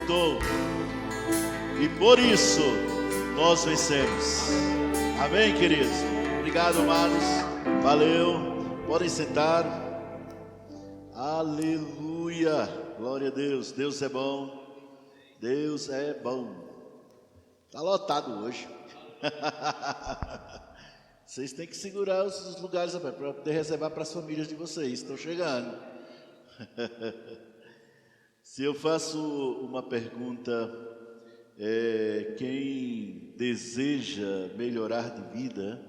lutou. E por isso nós vencemos. Amém, queridos? Obrigado, amados. Valeu. Podem sentar. Aleluia. Glória a Deus. Deus é bom. Deus é bom. Está lotado hoje. Vocês têm que segurar os lugares para poder reservar para as famílias de vocês. Estão chegando. Se eu faço uma pergunta, quem deseja melhorar de vida,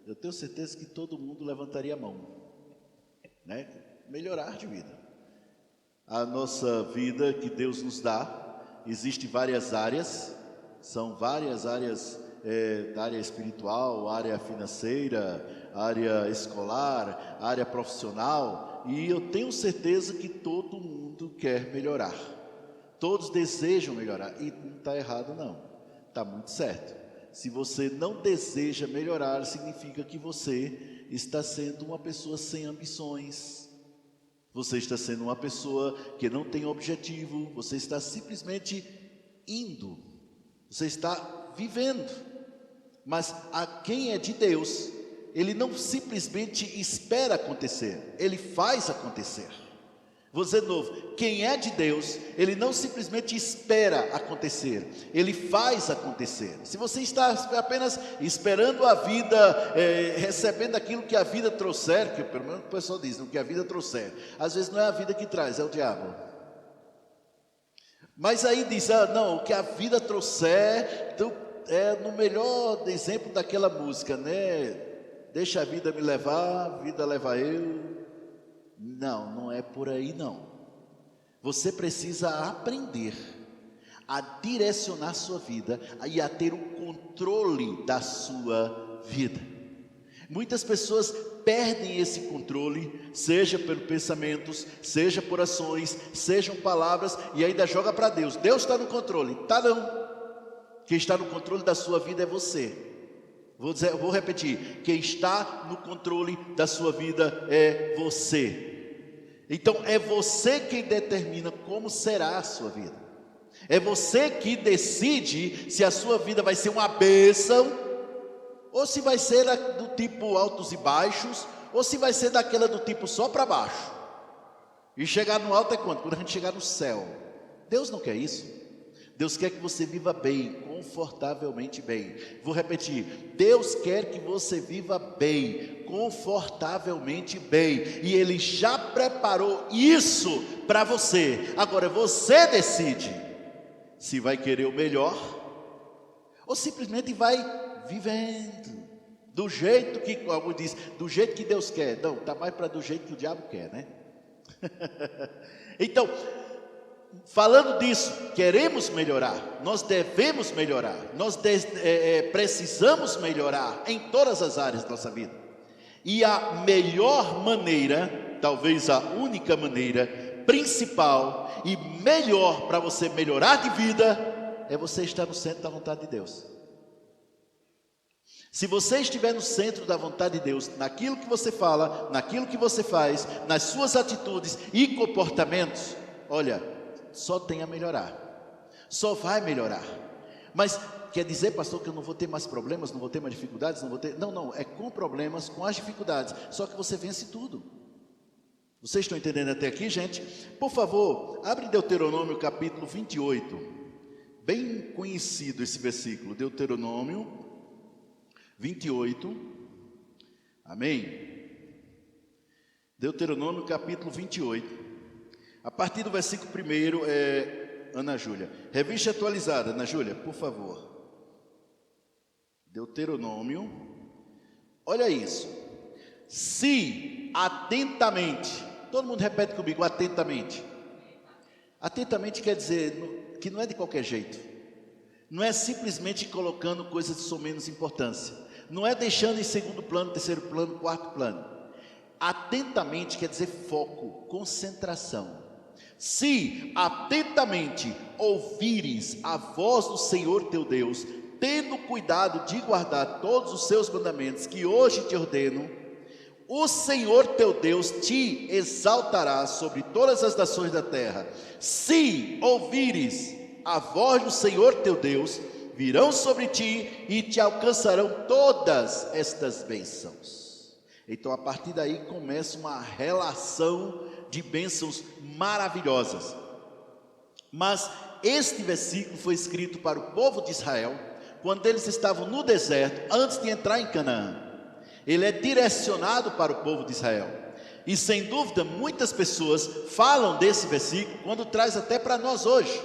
eu tenho certeza que todo mundo levantaria a mão, né? Melhorar de vida. A nossa vida que Deus nos dá, existem várias áreas, são várias áreas, da área espiritual, área financeira, área escolar, área profissional, e eu tenho certeza que todo mundo quer melhorar, todos desejam melhorar, e não está errado não, está muito certo. Se você não deseja melhorar, significa que você está sendo uma pessoa sem ambições, você está sendo uma pessoa que não tem objetivo, você está simplesmente indo, você está vivendo. Mas a quem é de Deus, ele não simplesmente espera acontecer, ele faz acontecer. Vou dizer de novo, quem é de Deus, ele não simplesmente espera acontecer, ele faz acontecer. Se você está apenas esperando a vida, recebendo aquilo que a vida trouxer, que pelo menos o pessoal diz, o que a vida trouxer, às vezes não é a vida que traz, é o diabo. Mas aí diz, não, o que a vida trouxer, então, no melhor exemplo daquela música, né? Deixa a vida me levar, a vida leva eu. Não, não é por aí não. Você precisa aprender a direcionar sua vida e a ter o controle da sua vida. Muitas pessoas perdem esse controle, seja por pensamentos, seja por ações, sejam palavras, e ainda joga para Deus. Deus está no controle, está não. Quem está no controle da sua vida é você. Vou repetir, quem está no controle da sua vida é você. Então é você quem determina como será a sua vida. É você que decide se a sua vida vai ser uma bênção, ou se vai ser do tipo altos e baixos, ou se vai ser daquela do tipo só para baixo. E chegar no alto é quando? Quando a gente chegar no céu. Deus não quer isso. Deus quer que você viva bem, confortavelmente bem. Vou repetir, Deus quer que você viva bem, confortavelmente bem, e Ele já preparou isso para você. Agora você decide se vai querer o melhor, ou simplesmente vai vivendo, do jeito que, como diz, do jeito que Deus quer. Não, está mais para do jeito que o diabo quer, né? Então, falando disso, queremos melhorar, nós devemos melhorar, nós precisamos melhorar em todas as áreas da nossa vida. E a melhor maneira, talvez a única maneira, principal e melhor para você melhorar de vida, é você estar no centro da vontade de Deus. Se você estiver no centro da vontade de Deus, naquilo que você fala, naquilo que você faz, nas suas atitudes e comportamentos, olha, só tem a melhorar, só vai melhorar. Mas quer dizer, pastor, que eu não vou ter mais problemas, não vou ter mais dificuldades, não vou ter... Não, é com problemas, com as dificuldades, só que você vence tudo. Vocês estão entendendo até aqui, gente? Por favor, abre Deuteronômio capítulo 28, bem conhecido esse versículo, Deuteronômio 28, amém? Deuteronômio capítulo 28, a partir do versículo 1, Ana Júlia, revista atualizada, Ana Júlia, por favor. Deuteronômio, olha isso. Se atentamente, todo mundo repete comigo, atentamente. Atentamente quer dizer que não é de qualquer jeito, não é simplesmente colocando coisas de só menos importância, não é deixando em segundo plano, terceiro plano, quarto plano. Atentamente quer dizer foco, concentração. Se atentamente ouvires a voz do Senhor teu Deus, tendo cuidado de guardar todos os seus mandamentos que hoje te ordeno, o Senhor teu Deus te exaltará sobre todas as nações da terra. Se ouvires a voz do Senhor teu Deus, virão sobre ti e te alcançarão todas estas bênçãos. Então a partir daí começa uma relação de bênçãos maravilhosas. Mas este versículo foi escrito para o povo de Israel, quando eles estavam no deserto, antes de entrar em Canaã. Ele é direcionado para o povo de Israel. E sem dúvida, muitas pessoas falam desse versículo, quando traz até para nós hoje.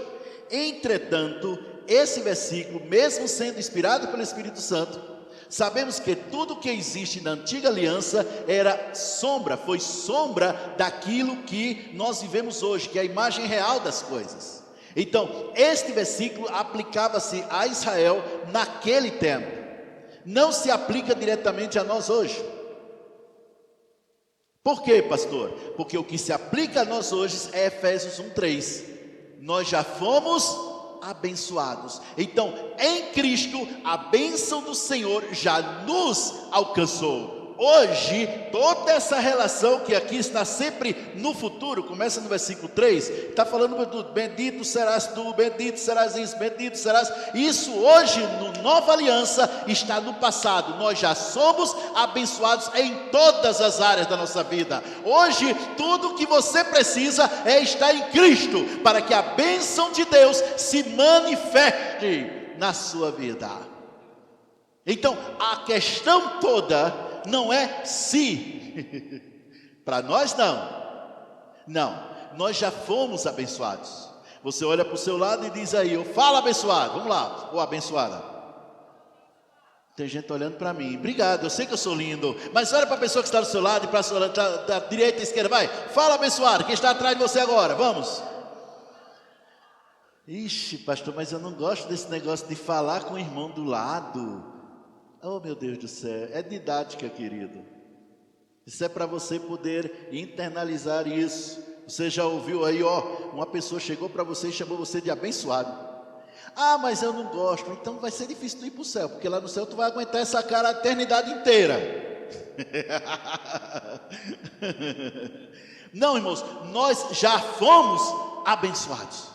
Entretanto, esse versículo, mesmo sendo inspirado pelo Espírito Santo, sabemos que tudo que existe na antiga aliança era sombra, foi sombra daquilo que nós vivemos hoje, que é a imagem real das coisas. Então, este versículo aplicava-se a Israel naquele tempo, não se aplica diretamente a nós hoje. Por quê, pastor? Porque o que se aplica a nós hoje é Efésios 1:3. Nós já fomos abençoados. Então, em Cristo, a bênção do Senhor já nos alcançou. Hoje, toda essa relação que aqui está sempre no futuro, começa no versículo 3, está falando do bendito serás tu, bendito serás isso, bendito serás. Isso hoje, no Nova Aliança, está no passado. Nós já somos abençoados em todas as áreas da nossa vida. Hoje, tudo que você precisa é estar em Cristo, para que a bênção de Deus se manifeste na sua vida. Então, a questão toda não é se, para nós não, nós já fomos abençoados. Você olha para o seu lado e diz aí, eu falo abençoado, vamos lá, ou abençoada. Tem gente olhando para mim, obrigado, eu sei que eu sou lindo, mas olha para a pessoa que está do seu lado e para a sua da direita e esquerda, vai, fala abençoado, quem está atrás de você agora, vamos. Ixi, pastor, mas eu não gosto desse negócio de falar com o irmão do lado. Oh, meu Deus do céu, é didática, querido. Isso é para você poder internalizar isso. Você já ouviu aí, uma pessoa chegou para você e chamou você de abençoado. Ah, mas eu não gosto. Então vai ser difícil tu ir para o céu, porque lá no céu tu vai aguentar essa cara a eternidade inteira. Não, irmãos, nós já fomos abençoados.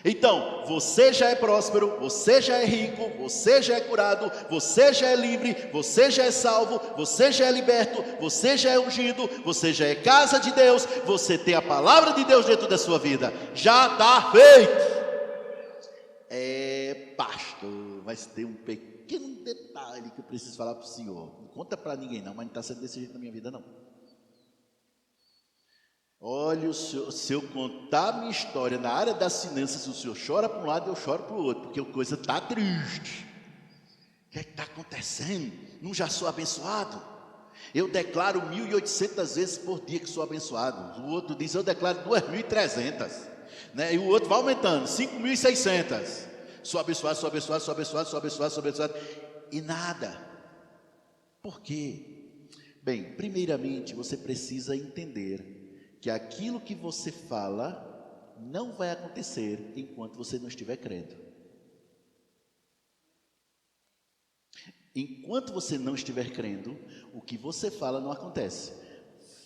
Então, você já é próspero, você já é rico, você já é curado, você já é livre, você já é salvo, você já é liberto, você já é ungido, você já é casa de Deus, você tem a palavra de Deus dentro da sua vida, já está feito. Pastor, mas tem um pequeno detalhe que eu preciso falar para o senhor, não conta para ninguém não, mas não está sendo desse jeito na minha vida não. Olha, se eu contar a minha história na área das finanças, o senhor chora para um lado e eu choro para o outro, porque a coisa está triste. O que é que está acontecendo? Não já sou abençoado? Eu declaro 1.800 vezes por dia que sou abençoado. O outro diz, eu declaro 2.300, né? E o outro vai aumentando, 5.600. Sou abençoado, sou abençoado, sou abençoado, sou abençoado, sou abençoado. E nada. Por quê? Bem, primeiramente você precisa entender que aquilo que você fala não vai acontecer enquanto você não estiver crendo. Enquanto você não estiver crendo, o que você fala não acontece.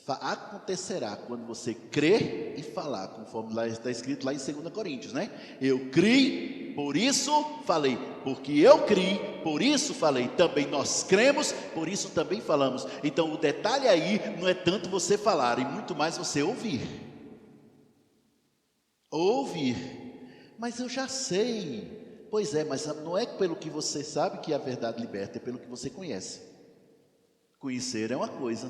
Acontecerá quando você crer e falar, conforme lá está escrito lá em 2 Coríntios, né? Eu criei, por isso falei. Porque eu criei, por isso falei. Também nós cremos, por isso também falamos. Então o detalhe aí não é tanto você falar, e muito mais você ouvir. Ouvir. Mas eu já sei. Pois é, mas não é pelo que você sabe que a verdade liberta, é pelo que você conhece. Conhecer é uma coisa.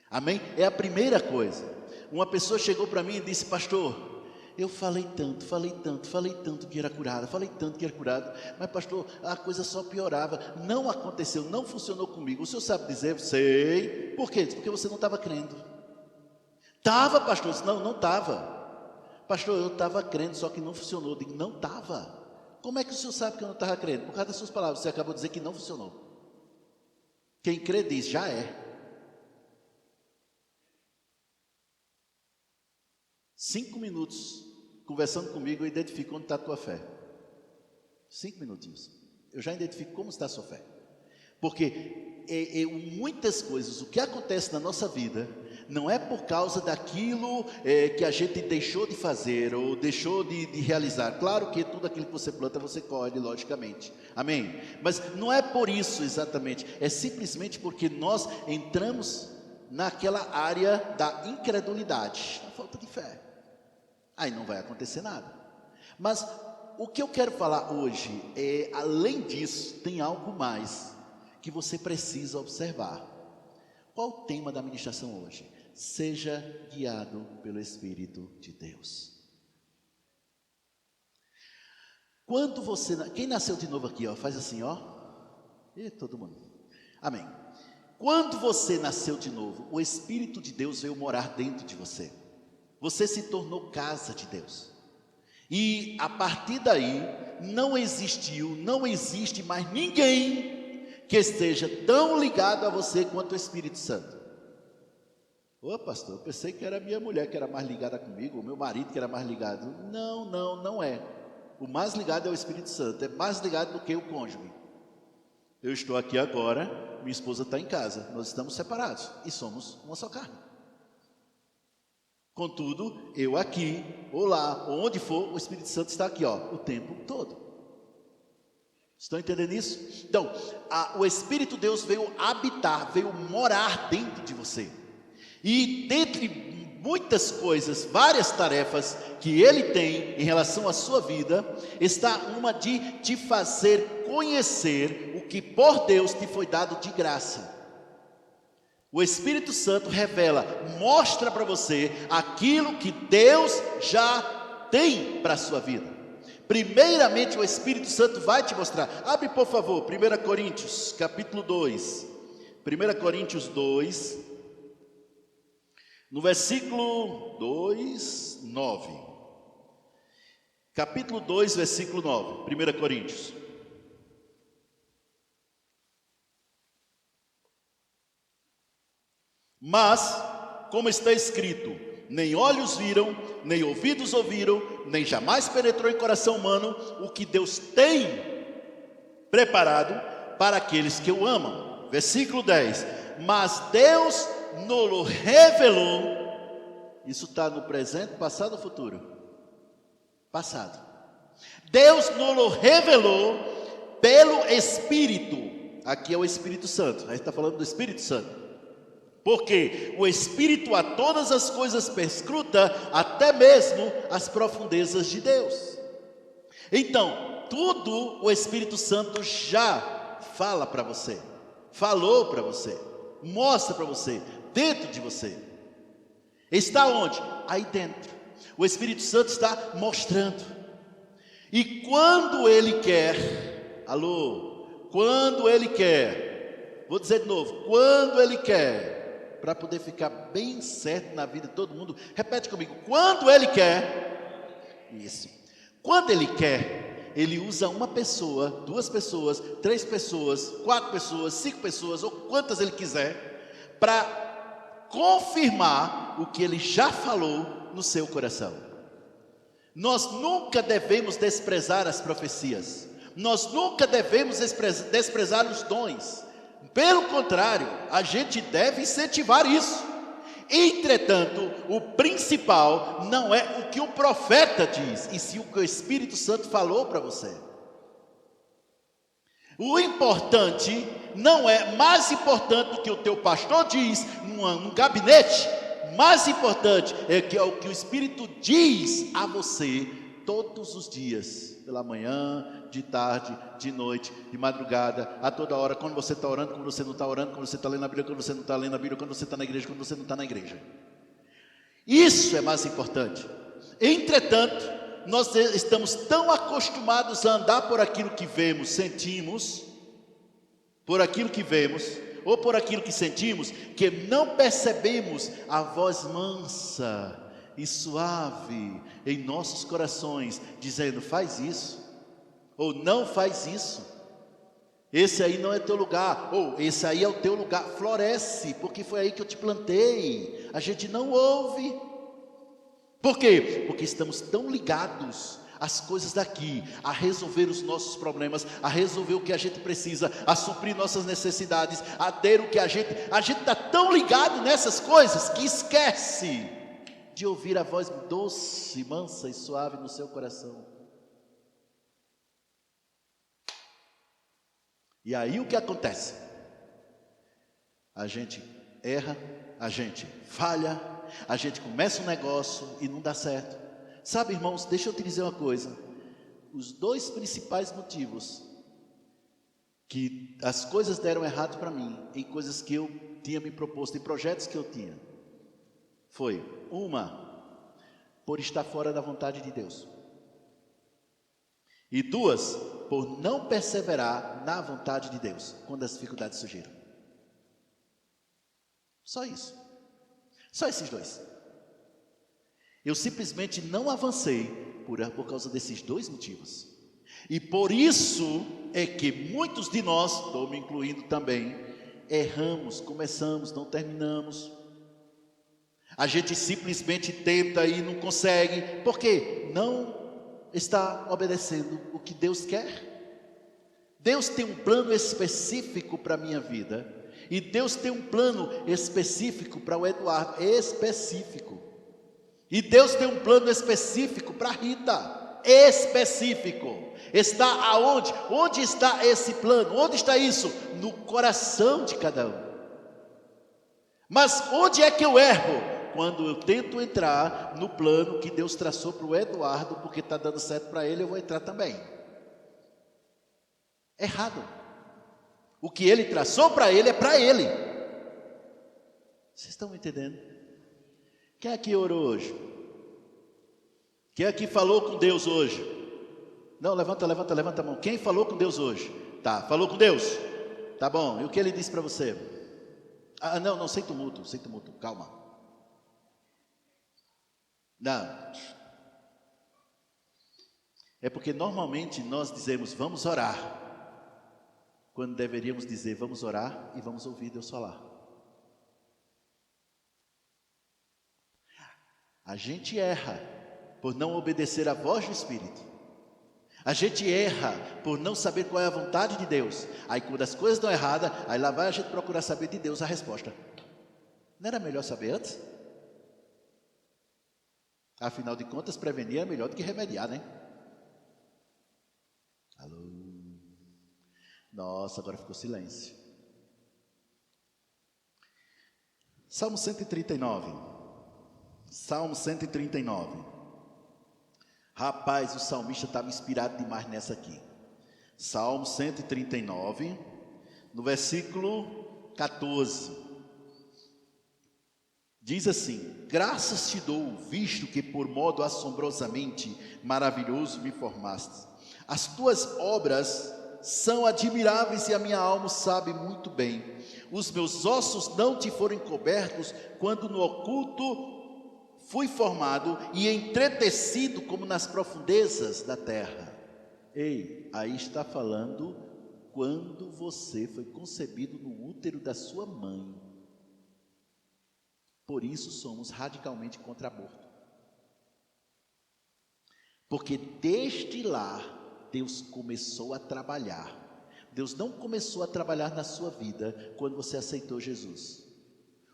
Amém? É a primeira coisa. Uma pessoa chegou para mim e disse, pastor, eu falei tanto que era curado, mas pastor, a coisa só piorava, não aconteceu, não funcionou comigo. O senhor sabe dizer? Sei. Por quê? Porque você não estava crendo. Estava, pastor? Não estava. Pastor, eu estava crendo, só que não funcionou. Eu digo, não estava. Como é que o senhor sabe que eu não estava crendo? Por causa das suas palavras, você acabou de dizer que não funcionou. Quem crê diz, já é. 5 minutos conversando comigo, eu identifico onde está a tua fé. 5 minutinhos. Eu já identifico como está a sua fé. Porque muitas coisas, o que acontece na nossa vida, Não é por causa daquilo que a gente deixou de fazer ou deixou de realizar. Claro que tudo aquilo que você planta, você colhe, logicamente. Amém? Mas não é por isso exatamente. É simplesmente porque nós entramos naquela área da incredulidade, a falta de fé. Aí não vai acontecer nada. Mas o que eu quero falar hoje é, além disso, tem algo mais que você precisa observar. Qual o tema da ministração hoje? Seja guiado pelo Espírito de Deus. Quando você... Quem nasceu de novo aqui, ó, faz assim, ó. E todo mundo. Amém. Quando você nasceu de novo, o Espírito de Deus veio morar dentro de você. Você se tornou casa de Deus. E a partir daí, não existe mais ninguém que esteja tão ligado a você quanto o Espírito Santo. Ô pastor, eu pensei que era minha mulher que era mais ligada comigo, o meu marido que era mais ligado. Não é. O mais ligado é o Espírito Santo, é mais ligado do que o cônjuge. Eu estou aqui agora, minha esposa está em casa, nós estamos separados e somos uma só carne. Contudo, eu aqui, ou lá, ou onde for, o Espírito Santo está aqui, ó, o tempo todo. Estão entendendo isso? Então, o Espírito de Deus veio habitar, veio morar dentro de você. E dentre muitas coisas, várias tarefas que Ele tem em relação à sua vida, está uma de te fazer conhecer o que por Deus te foi dado de graça. O Espírito Santo revela, mostra para você aquilo que Deus já tem para a sua vida. Primeiramente o Espírito Santo vai te mostrar. Abre por favor, 1 Coríntios, capítulo 2. 1 Coríntios 2, no versículo 2, 9. Capítulo 2, versículo 9, 1 Coríntios. Mas, como está escrito, nem olhos viram, nem ouvidos ouviram, nem jamais penetrou em coração humano o que Deus tem preparado para aqueles que o amam. Versículo 10. Mas Deus nos revelou. Isso está no presente, passado ou futuro? Passado. Deus nos revelou pelo Espírito. Aqui é o Espírito Santo. A gente está falando do Espírito Santo. Porque o Espírito a todas as coisas perscruta, até mesmo as profundezas de Deus. Então, tudo o Espírito Santo já fala para você, falou para você, mostra para você, dentro de você. Está onde? Aí dentro. O Espírito Santo está mostrando. E quando Ele quer, quando Ele quer, vou dizer de novo, quando Ele quer, para poder ficar bem certo na vida de todo mundo, repete comigo, quando Ele quer, isso, quando Ele quer, Ele usa uma pessoa, 2 pessoas, 3 pessoas, 4 pessoas, 5 pessoas, ou quantas Ele quiser, para confirmar o que Ele já falou no seu coração. Nós nunca devemos desprezar as profecias, nós nunca devemos desprezar os dons. Pelo contrário, a gente deve incentivar isso. Entretanto, o principal não é o que o profeta diz, e sim o que o Espírito Santo falou para você. O importante não é mais importante do que o teu pastor diz num gabinete. Mais importante é o que o Espírito diz a você todos os dias, pela manhã, de tarde, de noite, de madrugada, a toda hora, quando você está orando, quando você não está orando, quando você está lendo a Bíblia, quando você não está lendo a Bíblia, quando você está na igreja, quando você não está na igreja. Isso é mais importante. Entretanto, nós estamos tão acostumados a andar por aquilo que vemos, sentimos, por aquilo que vemos, ou por aquilo que sentimos, que não percebemos a voz mansa e suave em nossos corações, dizendo, faz isso, ou não faz isso, esse aí não é teu lugar, ou esse aí é o teu lugar, floresce, porque foi aí que eu te plantei. A gente não ouve. Por quê? Porque estamos tão ligados as coisas daqui, a resolver os nossos problemas, a resolver o que a gente precisa, a suprir nossas necessidades, a ter o que a gente está tão ligado nessas coisas que esquece de ouvir a voz doce, mansa e suave no seu coração. E aí o que acontece? A gente erra, a gente falha, a gente começa um negócio e não dá certo. Sabe, irmãos, deixa eu te dizer uma coisa. Os dois principais motivos que as coisas deram errado para mim, em coisas que eu tinha me proposto, em projetos que eu tinha, foi, uma, por estar fora da vontade de Deus. E duas, por não perseverar na vontade de Deus, quando as dificuldades surgiram. Só isso. Só esses dois. Eu simplesmente não avancei por causa desses dois motivos. E por isso é que muitos de nós, estou me incluindo também, erramos, começamos, não terminamos. A gente simplesmente tenta e não consegue. Por quê? Não está obedecendo o que Deus quer. Deus tem um plano específico para a minha vida. E Deus tem um plano específico para o Eduardo, específico. E Deus tem um plano específico para a Rita, específico. Está aonde? Onde está esse plano? Onde está isso? No coração de cada um. Mas onde é que eu erro? Quando eu tento entrar no plano que Deus traçou para o Eduardo, porque está dando certo para ele, eu vou entrar também. Errado. O que ele traçou para ele é para ele. Vocês estão entendendo? Quem aqui orou hoje? Quem aqui falou com Deus hoje? Não, levanta a mão. Quem falou com Deus hoje? Tá, falou com Deus? Tá bom, e o que ele disse para você? Ah, não, sem tumulto, calma. Não. É porque normalmente nós dizemos, vamos orar, quando deveríamos dizer, vamos orar e vamos ouvir Deus falar. A gente erra por não obedecer à voz do Espírito. A gente erra por não saber qual é a vontade de Deus. Aí quando as coisas dão errada, aí lá vai a gente procurar saber de Deus a resposta. Não era melhor saber antes? Afinal de contas, prevenir é melhor do que remediar, né? Alô? Nossa, agora ficou silêncio. Salmo 139. Salmo 139. Rapaz, o salmista estava inspirado demais nessa aqui. Salmo 139, no versículo 14. Diz assim: graças te dou, visto que por modo assombrosamente maravilhoso me formaste. As tuas obras são admiráveis e a minha alma sabe muito bem. Os meus ossos não te foram encobertos quando no oculto fui formado e entretecido como nas profundezas da terra. Ei, aí está falando quando você foi concebido no útero da sua mãe. Por isso somos radicalmente contra aborto. Porque desde lá Deus começou a trabalhar. Deus não começou a trabalhar na sua vida quando você aceitou Jesus,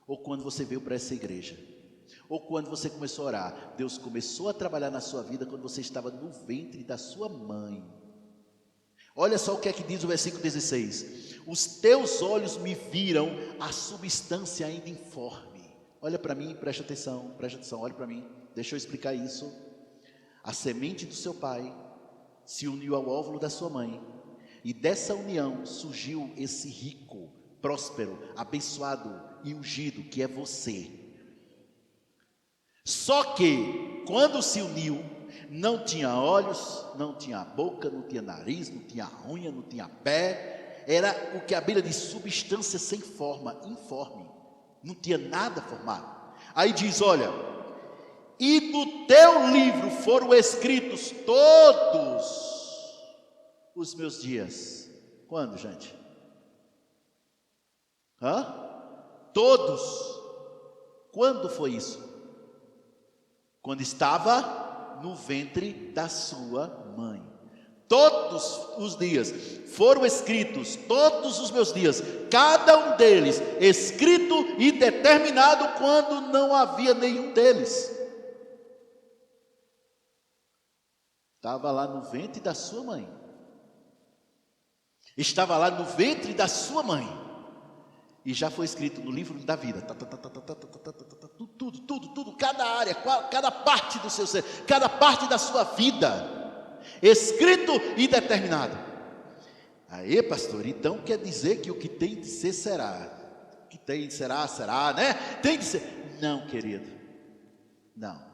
ou quando você veio para essa igreja, ou quando você começou a orar. Deus começou a trabalhar na sua vida quando você estava no ventre da sua mãe. Olha só o que é que diz o versículo 16: os teus olhos me viram a substância ainda informe. Olha para mim, presta atenção, olha para mim, deixa eu explicar isso. A semente do seu pai se uniu ao óvulo da sua mãe, e dessa união surgiu esse rico, próspero, abençoado e ungido que é você. Só que quando se uniu, não tinha olhos, não tinha boca, não tinha nariz, não tinha unha, não tinha pé. Era o que a Bíblia diz, substância sem forma, informe, não tinha nada formado. Aí diz, olha, e no teu livro foram escritos todos os meus dias. Quando, gente? Todos. Quando foi isso? Quando estava no ventre da sua mãe. Todos os dias foram escritos, todos os meus dias, cada um deles escrito e determinado quando não havia nenhum deles. Estava lá no ventre da sua mãe. Estava lá no ventre da sua mãe. E já foi escrito no livro da vida. Tudo, cada área, cada parte do seu ser, cada parte da sua vida. Escrito e determinado. Aí, pastor, então quer dizer que o que tem de ser, será. O que tem de será, será, né? Tem de ser. Não, querido. Não.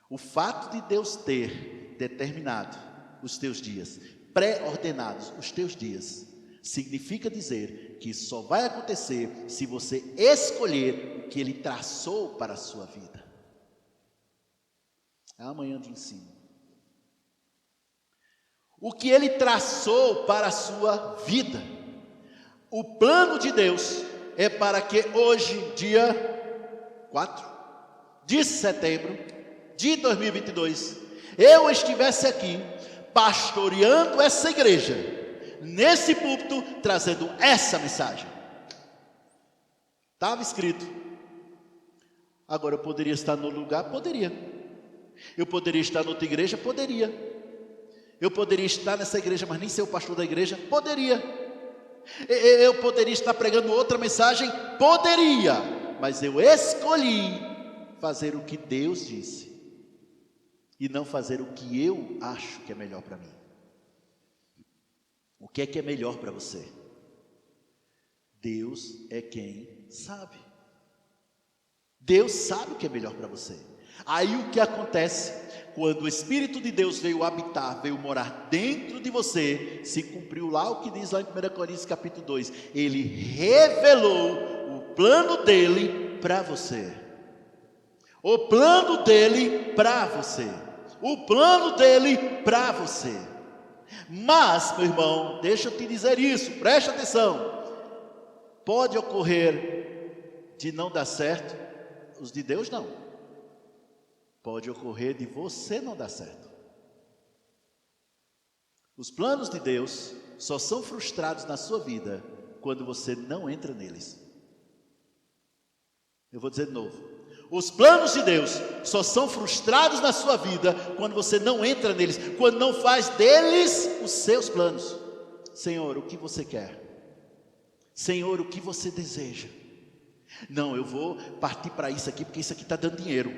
O fato de Deus ter determinado os teus dias, pré-ordenados os teus dias, significa dizer que só vai acontecer se você escolher o que Ele traçou para a sua vida. É amanhã de ensino. O que Ele traçou para a sua vida. O plano de Deus é para que hoje, dia 4 de setembro de 2022, eu estivesse aqui pastoreando essa igreja, nesse púlpito, trazendo essa mensagem. Estava escrito. Agora eu poderia estar no lugar? Poderia. Eu poderia estar em outra igreja? Poderia. Eu poderia estar nessa igreja, mas nem ser o pastor da igreja? Poderia. Eu poderia estar pregando outra mensagem? Poderia. Mas eu escolhi fazer o que Deus disse e não fazer o que eu acho que é melhor para mim. O que é melhor para você? Deus é quem sabe. Deus sabe o que é melhor para você. Aí o que acontece? Quando o Espírito de Deus veio habitar, veio morar dentro de você, se cumpriu lá o que diz lá em 1 Coríntios capítulo 2. Ele revelou o plano dele para você. O plano dele para você. O plano dele para você. Mas, meu irmão, deixa eu te dizer isso, preste atenção. Pode ocorrer de não dar certo, os de Deus não. Pode ocorrer de você não dar certo. Os planos de Deus só são frustrados na sua vida quando você não entra neles. Eu vou dizer de novo. Os planos de Deus só são frustrados na sua vida quando você não entra neles, quando não faz deles os seus planos. Senhor, o que você quer? Senhor, o que você deseja? Não, eu vou partir para isso aqui porque isso aqui está dando dinheiro.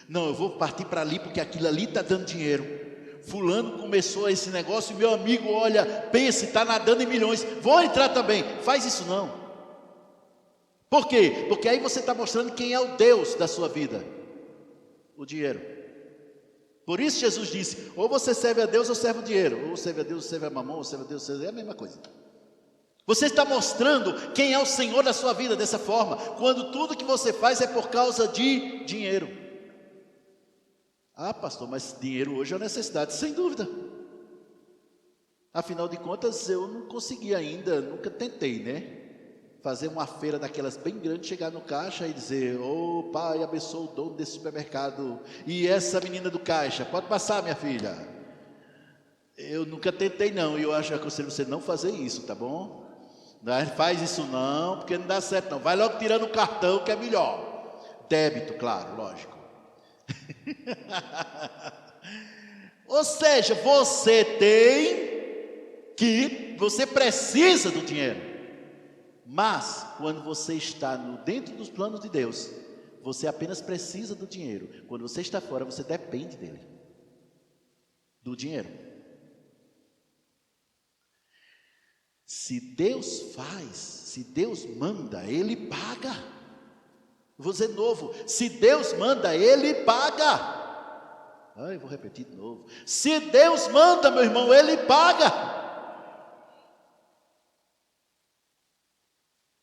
Não, eu vou partir para ali porque aquilo ali está dando dinheiro. Fulano começou esse negócio e meu amigo, olha, pensa, está nadando em milhões. Vou entrar também. Faz isso não. Por quê? Porque aí você está mostrando quem é o Deus da sua vida. O dinheiro. Por isso Jesus disse, ou você serve a Deus ou serve o dinheiro. Ou serve a Deus ou serve a mamão, ou serve a Deus ou serve... É a mesma coisa. Você está mostrando quem é o Senhor da sua vida dessa forma, quando tudo que você faz é por causa de dinheiro. Ah, pastor, mas dinheiro hoje é uma necessidade, sem dúvida. Afinal de contas, eu não consegui ainda, nunca tentei, né? Fazer uma feira daquelas bem grandes, chegar no caixa e dizer, ô pai, abençoa o dono desse supermercado. E essa menina do caixa, pode passar, minha filha. Eu nunca tentei não, e eu aconselho você não fazer isso, tá bom? Não faz isso não, porque não dá certo não. Vai logo tirando o cartão que é melhor. Débito, claro, lógico. Ou seja, você precisa do dinheiro, mas quando você está dentro dos planos de Deus, você apenas precisa do dinheiro. Quando você está fora, você depende dele, do dinheiro. Se Deus faz, se Deus manda, Ele paga. Vou dizer de novo, se Deus manda, Ele paga. Eu vou repetir de novo. Se Deus manda, meu irmão, Ele paga.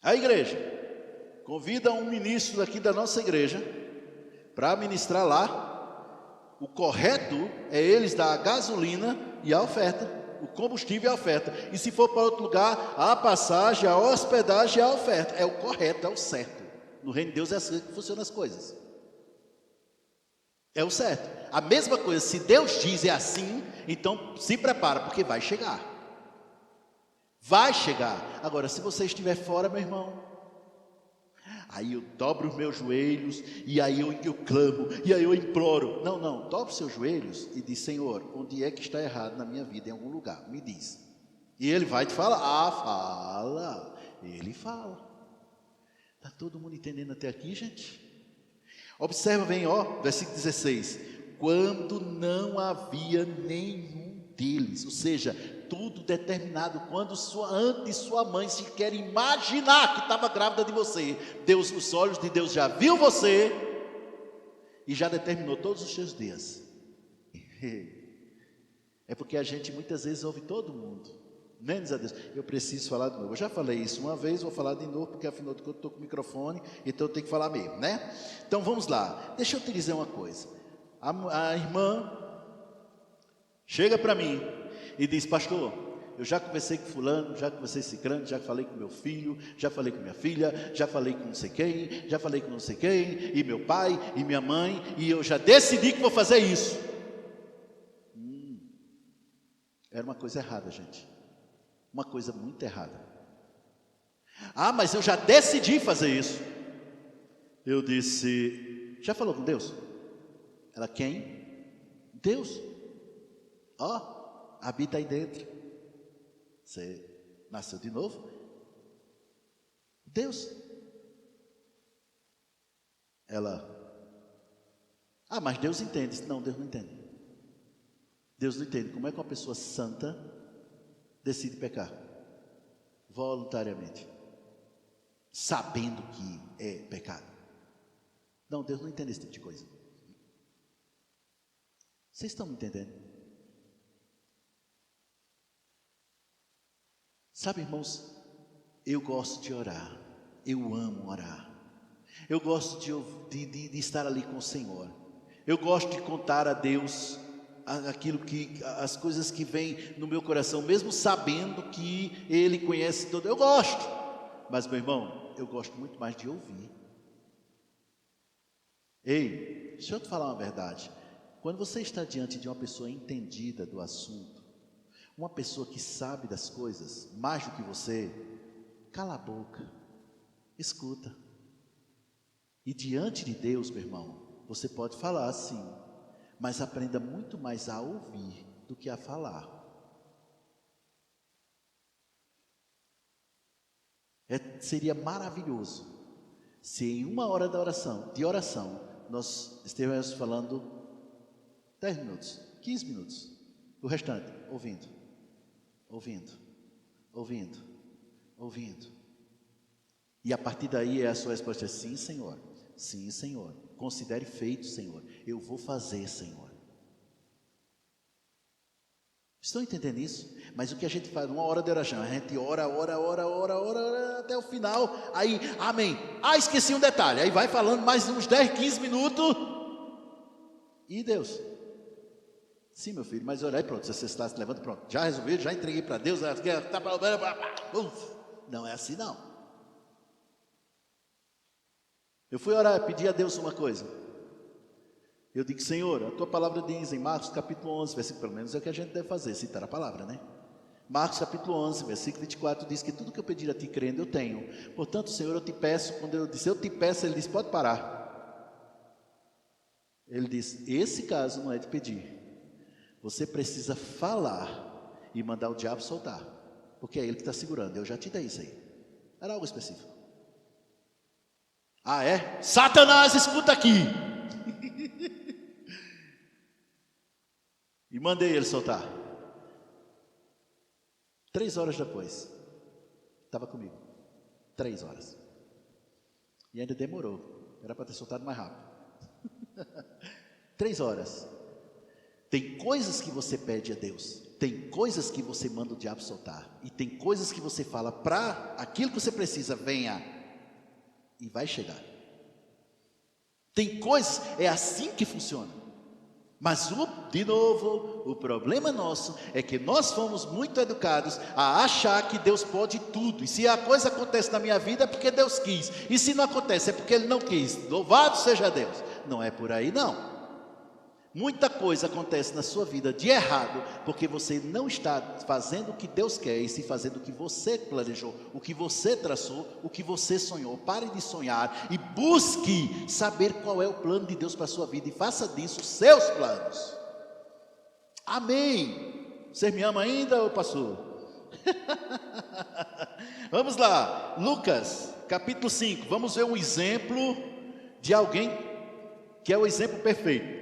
A igreja convida um ministro aqui da nossa igreja para ministrar lá. O correto é eles dar a gasolina e a oferta, o combustível e a oferta. E se for para outro lugar, a passagem, a hospedagem e a oferta. É o correto, é o certo. No reino de Deus é assim que funcionam as coisas. É o certo. A mesma coisa, se Deus diz é assim, então se prepara, porque vai chegar. Vai chegar. Agora, se você estiver fora, meu irmão, aí eu dobro os meus joelhos, e aí eu clamo, e aí eu imploro. Não, dobre os seus joelhos e diz: Senhor, onde é que está errado na minha vida, em algum lugar? Me diz. E Ele vai te falar. Fala. Ele fala. Está todo mundo entendendo até aqui, gente? Observa bem, versículo 16. Quando não havia nenhum deles, ou seja, tudo determinado, quando antes sua mãe sequer imaginar que estava grávida de você, Deus, os olhos de Deus já viu você e já determinou todos os seus dias. É porque a gente muitas vezes ouve todo mundo, menos a Deus. Eu preciso falar de novo. Eu já falei isso uma vez, vou falar de novo, porque afinal de contas eu estou com o microfone, então eu tenho que falar mesmo, né? Então vamos lá. Deixa eu te dizer uma coisa. A irmã chega para mim e diz: pastor, eu já conversei com fulano, já conversei com ciclano, já falei com meu filho, já falei com minha filha, já falei com não sei quem, já falei com não sei quem, e meu pai, e minha mãe, e eu já decidi que vou fazer isso. Era uma coisa errada, gente. Uma coisa muito errada. Mas eu já decidi fazer isso. Eu disse: já falou com Deus? Ela: quem? Deus. Habita aí dentro. Você nasceu de novo? Deus. Ela: mas Deus entende. Não, Deus não entende. Deus não entende. Como é que uma pessoa santa decide pecar? Voluntariamente. Sabendo que é pecado. Não, Deus não entende esse tipo de coisa. Vocês estão me entendendo? Sabe, irmãos, eu gosto de orar, eu amo orar, eu gosto de estar ali com o Senhor, eu gosto de contar a Deus as coisas que vêm no meu coração, mesmo sabendo que Ele conhece tudo. Eu gosto, mas meu irmão, eu gosto muito mais de ouvir. Ei, deixa eu te falar uma verdade. Quando você está diante de uma pessoa entendida do assunto, uma pessoa que sabe das coisas mais do que você, cala a boca, escuta. E diante de Deus, meu irmão, você pode falar sim, mas aprenda muito mais a ouvir do que a falar. Seria maravilhoso se em uma hora de oração, nós estivéssemos falando 10 minutos, 15 minutos, o restante, ouvindo. E a partir daí a sua resposta é: sim, Senhor, considere feito, Senhor, eu vou fazer, Senhor. Estão entendendo isso? Mas o que a gente faz, uma hora de oração, a gente ora até o final, aí, amém, esqueci um detalhe, aí vai falando mais uns 10, 15 minutos, e Deus: sim, meu filho, mas olha aí, pronto, você está se levando, pronto, já resolvi, já entreguei para Deus, não é assim não. Eu fui orar, pedi a Deus uma coisa, eu digo: Senhor, a tua palavra diz em Marcos capítulo 11, versículo, pelo menos é o que a gente deve fazer, citar a palavra, né? Marcos capítulo 11, versículo 24, diz que tudo que eu pedir a ti crendo, eu tenho. Portanto, Senhor, eu te peço. Quando eu disse eu te peço, ele disse: pode parar. Ele diz: esse caso não é de pedir, você precisa falar e mandar o diabo soltar, porque é ele que está segurando. Eu já te dei isso aí. Era algo específico. Satanás, escuta aqui. E mandei ele soltar. 3 horas depois, estava comigo. 3 horas. E ainda demorou. Era para ter soltado mais rápido. 3 horas. Tem coisas que você pede a Deus, tem coisas que você manda o diabo soltar, e tem coisas que você fala para aquilo que você precisa: venha, e vai chegar. Tem coisas, é assim que funciona. Mas de novo, o problema nosso é que nós fomos muito educados a achar que Deus pode tudo, e se a coisa acontece na minha vida é porque Deus quis, e se não acontece é porque Ele não quis. Louvado seja Deus. Não é por aí não. Muita coisa acontece na sua vida de errado, porque você não está fazendo o que Deus quer, e sim fazendo o que você planejou, o que você traçou, o que você sonhou. Pare de sonhar e busque saber qual é o plano de Deus para a sua vida, e faça disso os seus planos. Amém. Você me ama ainda, ou pastor? Vamos lá, Lucas, capítulo 5, vamos ver um exemplo de alguém que é o exemplo perfeito.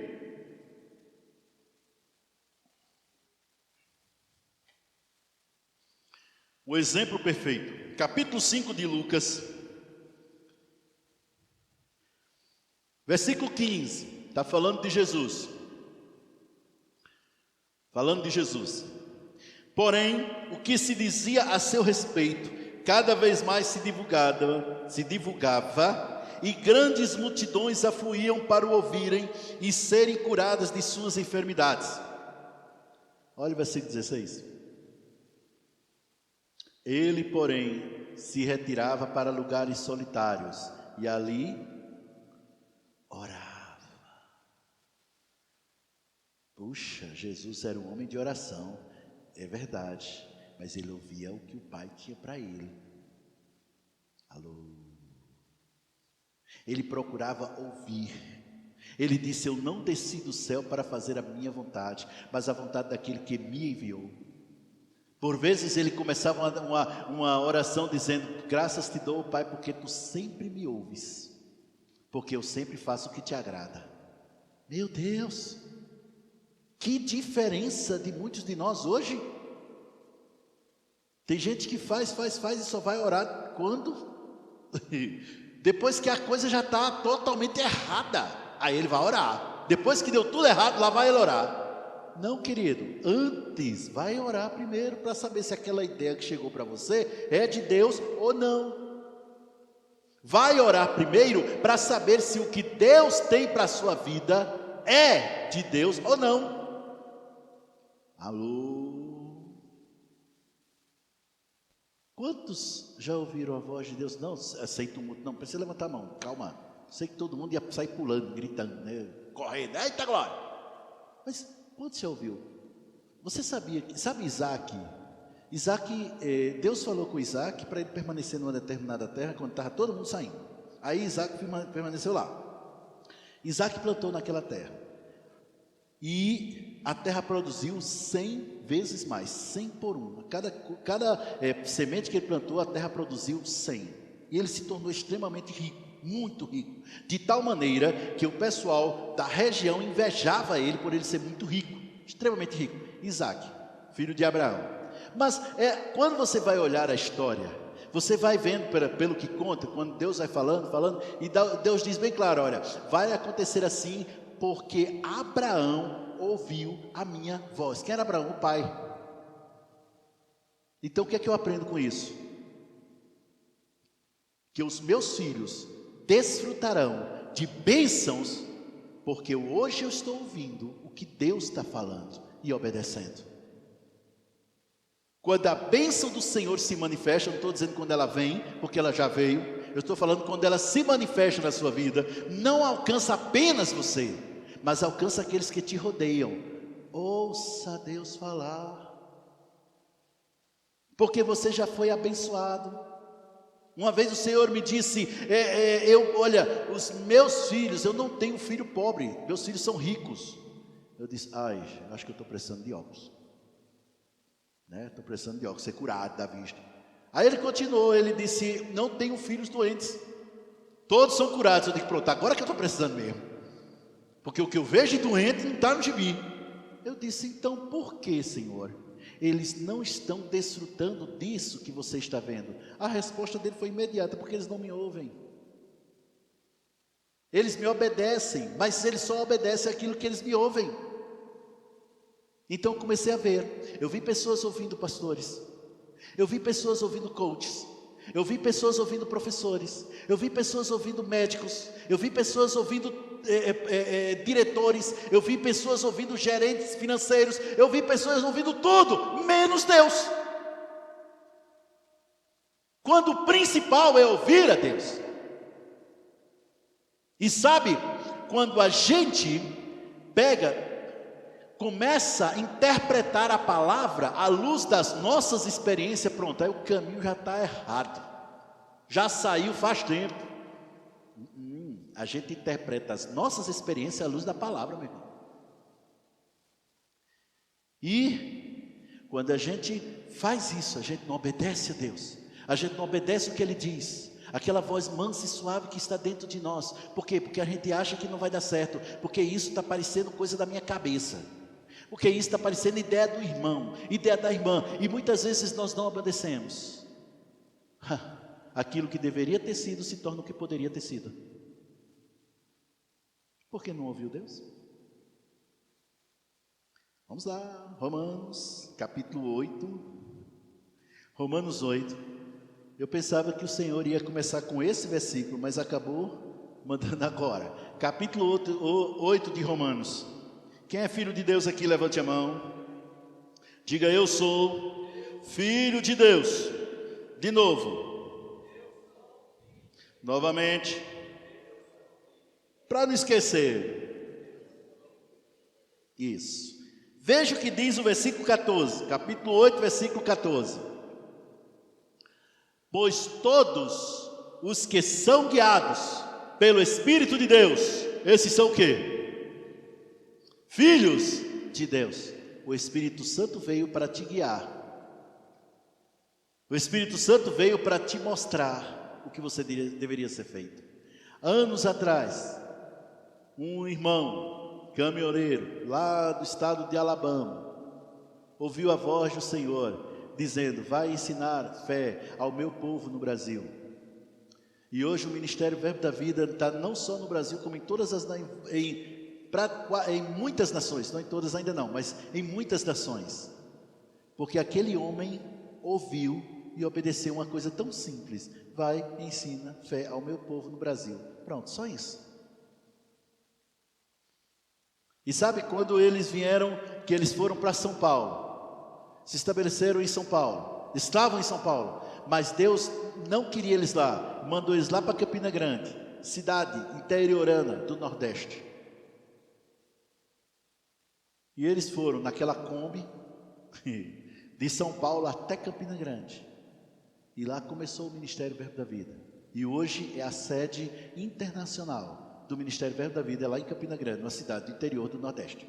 O exemplo perfeito, capítulo 5 de Lucas, versículo 15, está falando de Jesus. Falando de Jesus. Porém, o que se dizia a seu respeito, cada vez mais se divulgava, e grandes multidões afluíam para o ouvirem e serem curadas de suas enfermidades. Olha o versículo 16. Ele, porém, se retirava para lugares solitários e ali orava. Puxa, Jesus era um homem de oração, é verdade, mas ele ouvia o que o Pai tinha para ele. Alô? Ele procurava ouvir. Ele disse: eu não desci do céu para fazer a minha vontade, mas a vontade daquele que me enviou. Por vezes ele começava uma oração dizendo: graças te dou, Pai, porque tu sempre me ouves, porque eu sempre faço o que te agrada. Meu Deus, que diferença de muitos de nós hoje. Tem gente que faz e só vai orar quando? Depois que a coisa já está totalmente errada, aí ele vai orar. Depois que deu tudo errado, lá vai ele orar. Não, querido, antes vai orar primeiro para saber se aquela ideia que chegou para você é de Deus ou não. Vai orar primeiro para saber se o que Deus tem para a sua vida é de Deus ou não. Alô? Quantos já ouviram a voz de Deus? Não, sem tumulto, não precisa levantar a mão, calma. Sei que todo mundo ia sair pulando, gritando, né? Correndo, eita glória! Mas quantos já ouviu? Você sabia, sabe Isaac? Deus falou com Isaac para ele permanecer numa determinada terra quando estava todo mundo saindo. Aí Isaac permaneceu lá. Isaac plantou naquela terra. E a terra produziu 100 vezes mais, 100 por 1. Cada semente que ele plantou, a terra produziu 100. E ele se tornou extremamente rico, muito rico. De tal maneira que o pessoal da região invejava ele por ele ser muito rico, extremamente rico. Isaac, filho de Abraão. Mas quando você vai olhar a história, você vai vendo pelo que conta, quando Deus vai falando, e Deus diz bem claro: olha, vai acontecer assim, porque Abraão ouviu a minha voz. Quem era Abraão? O pai. Então o que é que eu aprendo com isso? Que os meus filhos desfrutarão de bênçãos, porque hoje eu estou ouvindo o que Deus está falando e obedecendo. Quando a bênção do Senhor se manifesta, eu não estou dizendo quando ela vem, porque ela já veio, eu estou falando quando ela se manifesta na sua vida, não alcança apenas você, mas alcança aqueles que te rodeiam. Ouça Deus falar, porque você já foi abençoado. Uma vez o Senhor me disse, olha, os meus filhos, eu não tenho filho pobre, meus filhos são ricos. Eu disse, acho que eu estou precisando de óculos, estou precisando de óculos, ser curado da vista. Aí ele continuou, ele disse, não tenho filhos doentes, todos são curados. Eu disse, pronto, agora que eu estou precisando mesmo, porque o que eu vejo de doente não está no gibi. Eu disse, então por que, Senhor, eles não estão desfrutando disso que você está vendo? A resposta dele foi imediata, porque eles não me ouvem. Eles me obedecem, mas eles só obedecem aquilo que eles me ouvem. Então eu comecei a ver, eu vi pessoas ouvindo pastores, eu vi pessoas ouvindo coaches, eu vi pessoas ouvindo professores, eu vi pessoas ouvindo médicos, eu vi pessoas ouvindo diretores, eu vi pessoas ouvindo gerentes financeiros, eu vi pessoas ouvindo tudo, menos Deus. Quando o principal é ouvir a Deus. E sabe, quando a gente pega começa a interpretar a palavra à luz das nossas experiências, pronto, aí o caminho já está errado, já saiu faz tempo. A gente interpreta as nossas experiências à luz da palavra, meu irmão. E quando a gente faz isso, a gente não obedece a Deus, a gente não obedece o que Ele diz, aquela voz mansa e suave que está dentro de nós. Por quê? Porque a gente acha que não vai dar certo, porque isso está parecendo coisa da minha cabeça, porque isso está parecendo ideia do irmão, ideia da irmã, e muitas vezes nós não obedecemos. Aquilo que deveria ter sido se torna o que poderia ter sido. Por que não ouviu Deus? Vamos lá, Romanos, capítulo 8. Romanos 8. Eu pensava que o Senhor ia começar com esse versículo, mas acabou mandando agora. Capítulo 8 de Romanos. Quem é filho de Deus aqui, levante a mão. Diga: eu sou filho de Deus. De novo. Novamente. Para não esquecer. Isso. Veja o que diz o versículo 14. Capítulo 8, versículo 14. Pois todos os que são guiados pelo Espírito de Deus, esses são o quê? Filhos de Deus. O Espírito Santo veio para te guiar. O Espírito Santo veio para te mostrar o que você deveria ser feito. Anos atrás, um irmão caminhoneiro lá do estado de Alabama ouviu a voz do Senhor dizendo: vai ensinar fé ao meu povo no Brasil. E hoje o Ministério Verbo da Vida está não só no Brasil, como em todas as em muitas nações, não em todas ainda não, mas em muitas nações, porque aquele homem ouviu e obedeceu uma coisa tão simples: vai e ensina fé ao meu povo no Brasil. Pronto, só isso. E sabe quando eles vieram, que eles foram para São Paulo, se estabeleceram em São Paulo, estavam em São Paulo, mas Deus não queria eles lá, mandou eles lá para Campina Grande, cidade interiorana do Nordeste. E eles foram naquela Kombi, de São Paulo até Campina Grande. E lá começou o Ministério Verbo da Vida. E hoje é a sede internacional do Ministério Verbo da Vida, é lá em Campina Grande, uma cidade do interior do Nordeste.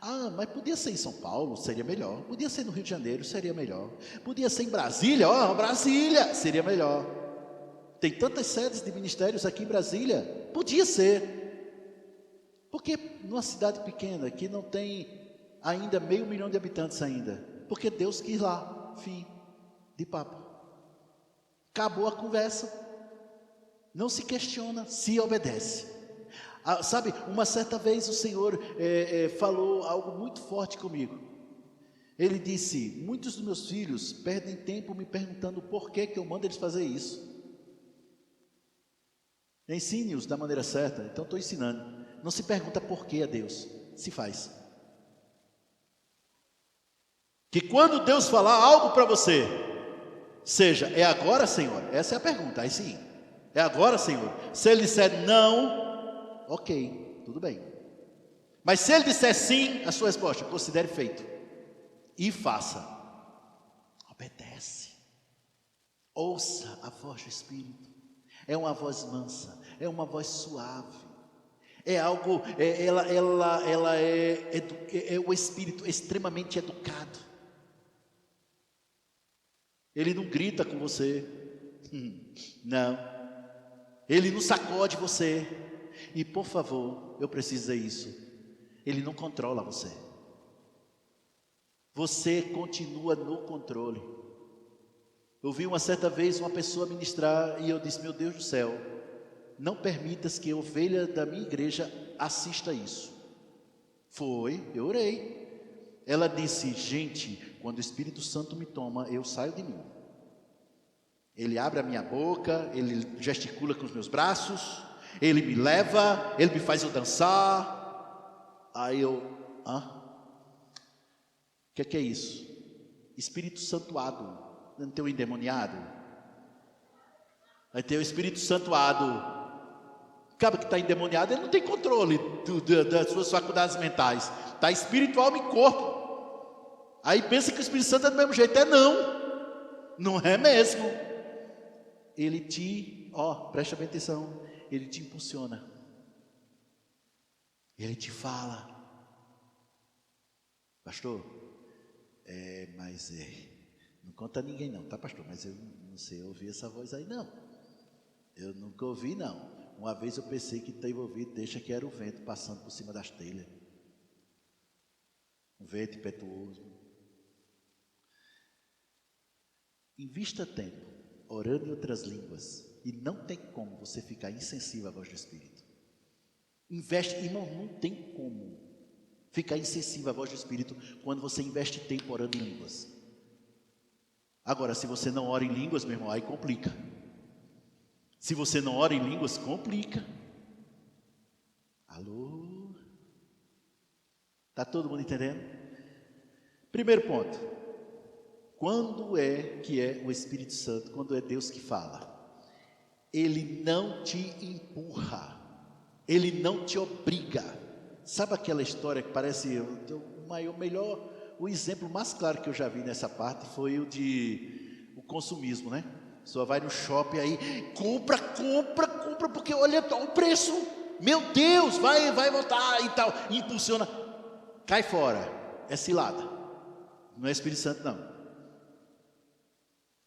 Ah, mas podia ser em São Paulo, seria melhor. Podia ser no Rio de Janeiro, seria melhor. Podia ser em Brasília, Brasília, seria melhor. Tem tantas sedes de ministérios aqui em Brasília, podia ser. Porque numa cidade pequena, que não tem ainda 500 mil de habitantes ainda, porque Deus quis lá, fim de papo. Acabou a conversa. Não se questiona, se obedece. Sabe, uma certa vez o Senhor falou algo muito forte comigo. Ele disse: muitos dos meus filhos perdem tempo me perguntando por que eu mando eles fazer isso. Ensine-os da maneira certa. Então estou ensinando. Não se pergunta por que a Deus, se faz. Que quando Deus falar algo para você, seja: é agora, Senhor? Essa é a pergunta. Aí sim, é agora, Senhor? Se Ele disser não, ok, tudo bem. Mas se Ele disser sim, a sua resposta: considere feito e faça. Obedece. Ouça a voz do Espírito. É uma voz mansa, é uma voz suave. É algo, ela é o Espírito extremamente educado. Ele não grita com você, não. Ele não sacode você. E por favor, eu preciso dizer isso: Ele não controla você. Você continua no controle. Eu vi uma certa vez uma pessoa ministrar e eu disse: meu Deus do céu, não permitas que a ovelha da minha igreja assista isso. Eu orei. Ela disse: gente, quando o Espírito Santo me toma, eu saio de mim. Ele abre a minha boca, ele gesticula com os meus braços, ele me leva, ele me faz eu dançar. Aí eu, o que é isso? Espírito Santuado. Não tem o endemoniado? Vai ter o Espírito Santuado. cara que está endemoniado, ele não tem controle das suas faculdades mentais. Está espiritual e corpo. Aí pensa que o Espírito Santo é do mesmo jeito. Não é mesmo. Ele presta bem atenção, ele te impulsiona. Ele te fala. Pastor, não conta a ninguém não, tá, pastor? Mas eu não sei ouvir essa voz aí não. Eu nunca ouvi não. Uma vez eu pensei que teve ouvido, deixa que era o vento passando por cima das telhas. Um vento impetuoso. Invista tempo orando em outras línguas e não tem como você ficar insensível à voz do Espírito. Investe, irmão, não tem como ficar insensível à voz do Espírito quando você investe tempo orando em línguas. Agora, se você não ora em línguas, meu irmão, aí complica. Se você não ora em línguas, complica. Alô? Está todo mundo entendendo? Primeiro ponto. Quando é que é o Espírito Santo? Quando é Deus que fala? Ele não te empurra. Ele não te obriga. Sabe aquela história que parece o exemplo mais claro que eu já vi nessa parte foi o consumismo, né? A pessoa vai no shopping aí, compra, porque olha o preço, meu Deus, vai voltar e tal, impulsiona, cai fora, é cilada, não é Espírito Santo não.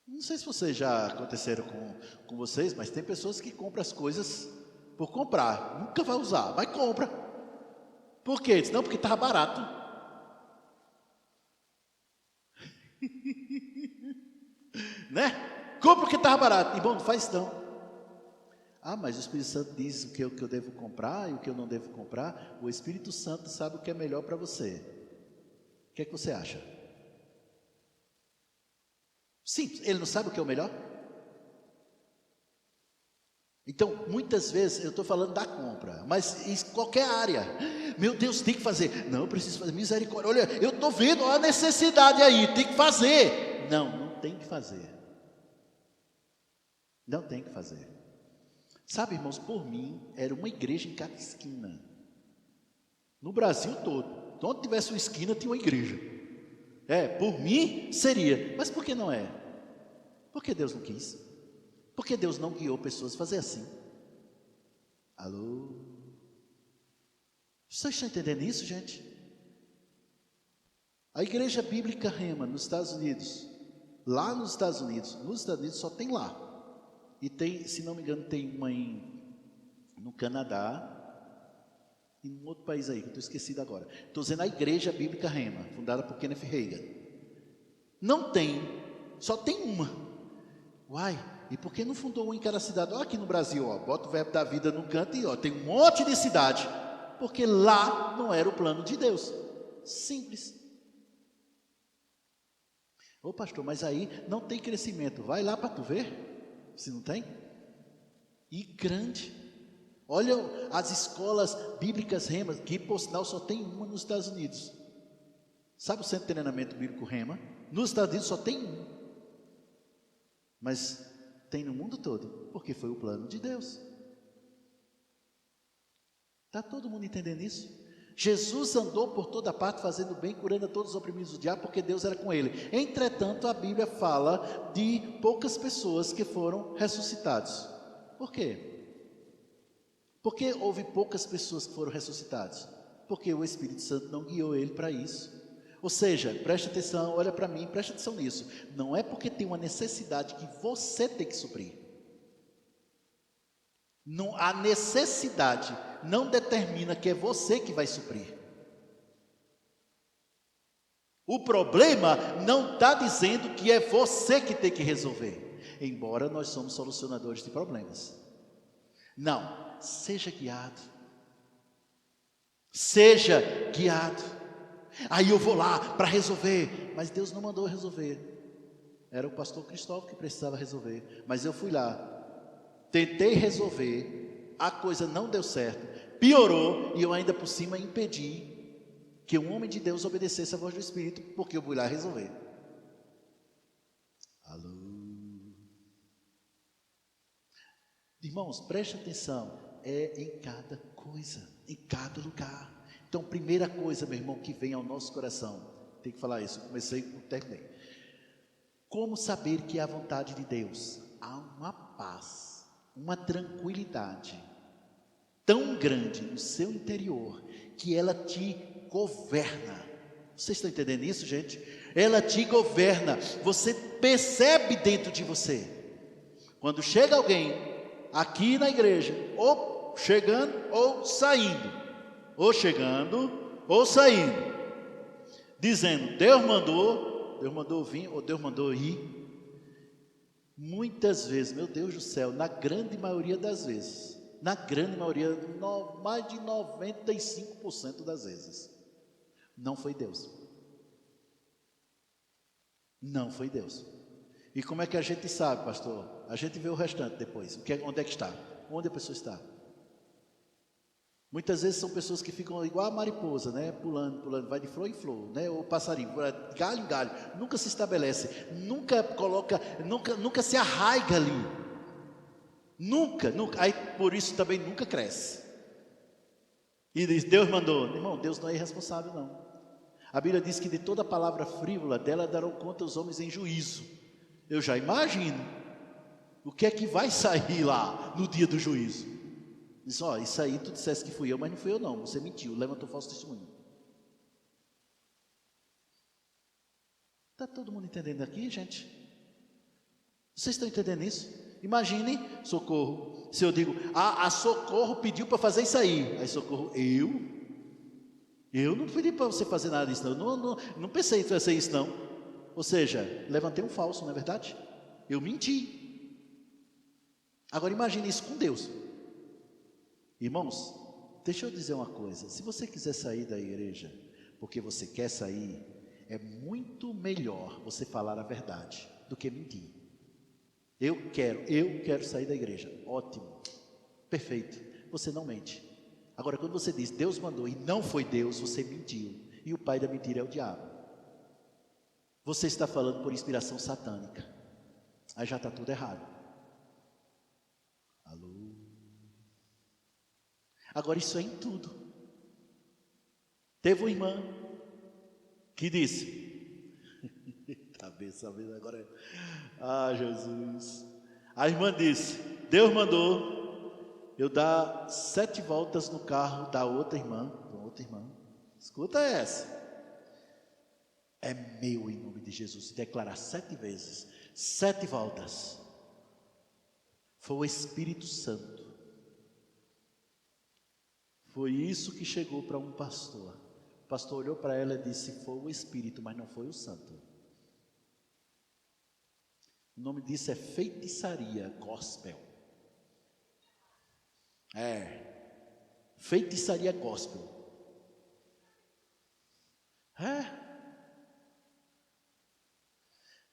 Não sei se vocês já aconteceram com vocês, mas tem pessoas que compram as coisas por comprar, nunca vai usar, vai compra. Por quê? Não, porque estava barato. Né? Compra porque estava barato. E bom, não faz não. Mas o Espírito Santo diz o que eu devo comprar e o que eu não devo comprar. O Espírito Santo sabe o que é melhor para você. O que é que você acha? Sim, ele não sabe o que é o melhor? Então, muitas vezes, eu estou falando da compra, mas em qualquer área. Meu Deus, tem que fazer. Não, eu preciso fazer. Misericórdia, olha, eu estou vendo a necessidade aí, tem que fazer. Não tem que fazer. Não tem que fazer. Sabe, irmãos, por mim, era uma igreja em cada esquina. No Brasil todo. Onde tivesse uma esquina, tinha uma igreja. Por mim, seria. Mas por que não é? Porque Deus não quis. Porque Deus não guiou pessoas a fazer assim. Alô? Vocês estão entendendo isso, gente? A Igreja Bíblica Rema, nos Estados Unidos, nos Estados Unidos só tem lá. E tem, se não me engano, tem uma no Canadá e em outro país aí, que eu estou esquecido agora. Estou dizendo a Igreja Bíblica Rema, fundada por Kenneth Hagin. Não tem, só tem uma. Uai, e por que não fundou uma em cada cidade? Aqui no Brasil, bota o Verbo da Vida no canto e tem um monte de cidade. Porque lá não era o plano de Deus. Simples. Pastor, mas aí não tem crescimento. Vai lá para tu ver, se não tem. E grande. Olha as escolas bíblicas Rema, que por sinal só tem uma nos Estados Unidos. Sabe o Centro de Treinamento Bíblico Rema? Nos Estados Unidos só tem um. Mas tem no mundo todo, porque foi o plano de Deus. Está todo mundo entendendo isso? Jesus andou por toda parte fazendo bem, curando a todos os oprimidos do diabo, porque Deus era com ele. Entretanto, a Bíblia fala de poucas pessoas que foram ressuscitadas. Por quê? Porque houve poucas pessoas que foram ressuscitadas? Porque o Espírito Santo não guiou ele para isso. Ou seja, preste atenção, olha para mim, preste atenção nisso. Não é porque tem uma necessidade que você tem que suprir. Não, a necessidade não determina que é você que vai suprir. O problema não está dizendo que é você que tem que resolver. Embora nós somos solucionadores de problemas. Não, seja guiado. Seja guiado. Aí eu vou lá para resolver, mas Deus não mandou resolver. Era o pastor Cristóvão que precisava resolver, mas eu fui lá, tentei resolver, a coisa não deu certo, piorou, e eu ainda por cima impedi que um homem de Deus obedecesse a voz do Espírito, porque eu fui lá resolver. Alô? Irmãos, preste atenção, é em cada coisa, em cada lugar. Então, primeira coisa, meu irmão, que vem ao nosso coração, tem que falar isso, comecei e terminei. Como saber que é a vontade de Deus? Há uma paz, uma tranquilidade tão grande no seu interior, que ela te governa. Vocês estão entendendo isso, gente? Ela te governa, você percebe dentro de você. Quando chega alguém aqui na igreja, ou chegando ou saindo, ou chegando ou saindo, dizendo, Deus mandou vir, ou Deus mandou ir. Muitas vezes, meu Deus do céu, na grande maioria das vezes, mais de 95% das vezes, não foi Deus. Não foi Deus. E como é que a gente sabe, pastor? A gente vê o restante depois. Onde é que está? Onde a pessoa está? Muitas vezes são pessoas que ficam igual a mariposa, né? Pulando, vai de flor em flor, né? Ou passarinho, galho em galho, nunca se estabelece, nunca se arraiga ali, nunca, aí por isso também nunca cresce. E diz, Deus mandou, irmão, Deus não é irresponsável não. A Bíblia diz que de toda palavra frívola dela darão conta os homens em juízo. Eu já imagino o que é que vai sair lá no dia do juízo. Diz, ó, isso aí tu disseste que fui eu, mas não fui eu não, você mentiu, levantou falso testemunho. Está todo mundo entendendo aqui, gente? Vocês estão entendendo isso? Imagine, Socorro, se eu digo, a Socorro pediu para fazer isso aí. Aí Socorro, eu não pedi para você fazer nada disso não pensei em fazer isso não. Ou seja, levantei um falso, não é verdade? Eu menti. Agora imagine isso com Deus. Irmãos, deixa eu dizer uma coisa, se você quiser sair da igreja, porque você quer sair, é muito melhor você falar a verdade, do que mentir. Eu quero sair da igreja, ótimo, perfeito, você não mente. Agora quando você diz, Deus mandou e não foi Deus, você mentiu, e o pai da mentira é o diabo. Você está falando por inspiração satânica, aí já está tudo errado. Alô? Agora isso é em tudo. Teve uma irmã que disse, cabeça agora, Jesus. A irmã disse, Deus mandou eu dar 7 voltas no carro da outra irmã, escuta essa, é meu em nome de Jesus, declarar 7 vezes, 7 voltas, foi o Espírito Santo. Foi isso que chegou para um pastor. O pastor olhou para ela e disse, foi o Espírito, mas não foi o Santo. O nome disso é feitiçaria gospel. Feitiçaria gospel.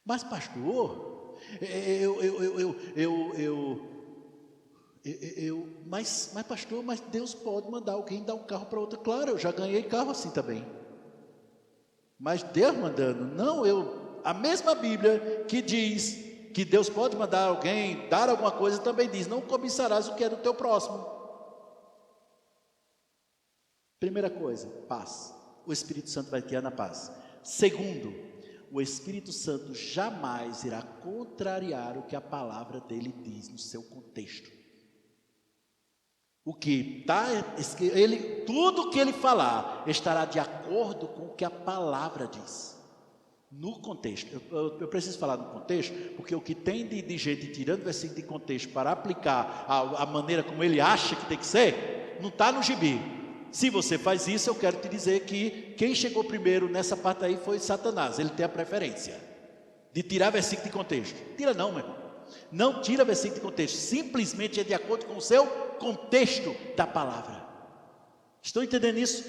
Mas pastor, mas pastor, mas Deus pode mandar alguém dar um carro para outra. Claro, eu já ganhei carro assim também. Mas Deus mandando, não, a mesma Bíblia que diz que Deus pode mandar alguém dar alguma coisa, também diz, não cobiçarás o que é do teu próximo. Primeira coisa, paz. O Espírito Santo vai criar na paz. Segundo, o Espírito Santo jamais irá contrariar o que a palavra dele diz no seu contexto. Tudo que ele falar estará de acordo com o que a palavra diz. No contexto, eu preciso falar no contexto, porque o que tem de gente tirando versículo de contexto para aplicar a maneira como ele acha que tem que ser, não está no gibi. Se você faz isso, eu quero te dizer que quem chegou primeiro nessa parte aí foi Satanás. Ele tem a preferência de tirar versículo de contexto. Tira não, meu irmão. Não tira versículo de contexto, simplesmente é de acordo com o seu contexto da palavra. Estão entendendo isso?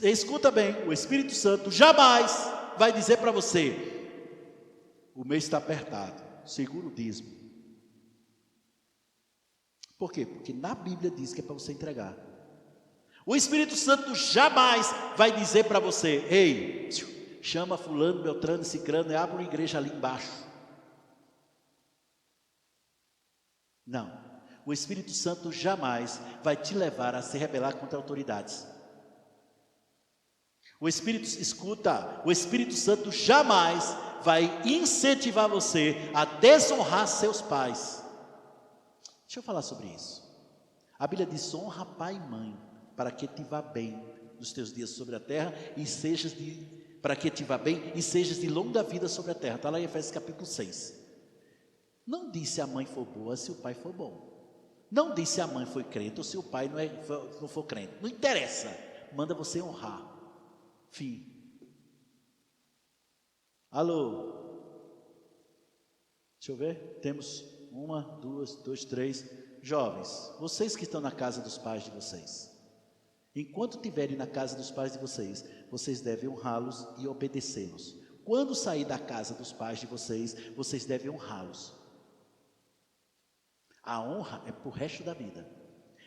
Escuta bem, o Espírito Santo jamais vai dizer para você, o mês está apertado, segura o dízimo. Por quê? Porque na Bíblia diz que é para você entregar. O Espírito Santo jamais vai dizer para você, ei, chama fulano, beltrano, cicrano e abre uma igreja ali embaixo. Não, O Espírito Santo jamais vai te levar a se rebelar contra autoridades. O Espírito Santo jamais vai incentivar você a desonrar seus pais. Deixa eu falar sobre isso. A Bíblia diz: honra pai e mãe, para que te vá bem nos teus dias sobre a terra e sejas de longa vida sobre a terra. Está lá em Efésios capítulo 6. Não diz se a mãe for boa, se o pai for bom. Não diz se a mãe foi crente ou se o pai não for crente. Não interessa. Manda você honrar. Fim. Alô? Deixa eu ver. Temos 1, 2, 2, 3 jovens. Vocês que estão na casa dos pais de vocês. Enquanto estiverem na casa dos pais de vocês, vocês devem honrá-los e obedecê-los. Quando sair da casa dos pais de vocês, vocês devem honrá-los. A honra é para o resto da vida.